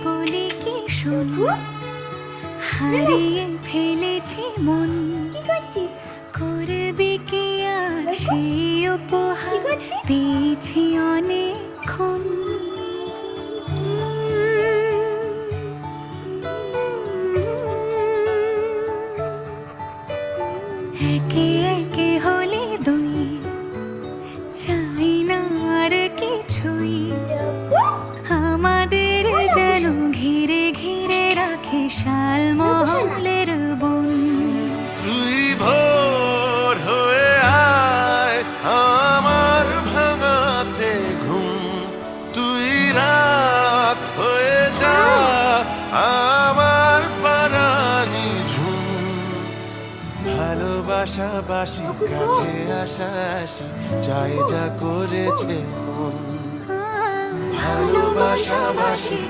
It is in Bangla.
বলি কি শোন, হারিয়ে ফেলেছি মন। করবি কি আর সেই উপহার পেয়েছি অনেকক্ষণ। একে একে হলে দুই, চাই না আর কিছুই। আমাদের যেন ঘিরে ঘিরে রাখে শালমহলের বন। তুই ভোর হয়ে আয় আমার ভাঙাতে ঘুম, তুই রাত হয়ে যা আমার পারানি ঝুম। ভালোবাসা বাসি কাছে আসা আসি চাই যা করেছে মন। ভালোবাসা বাসি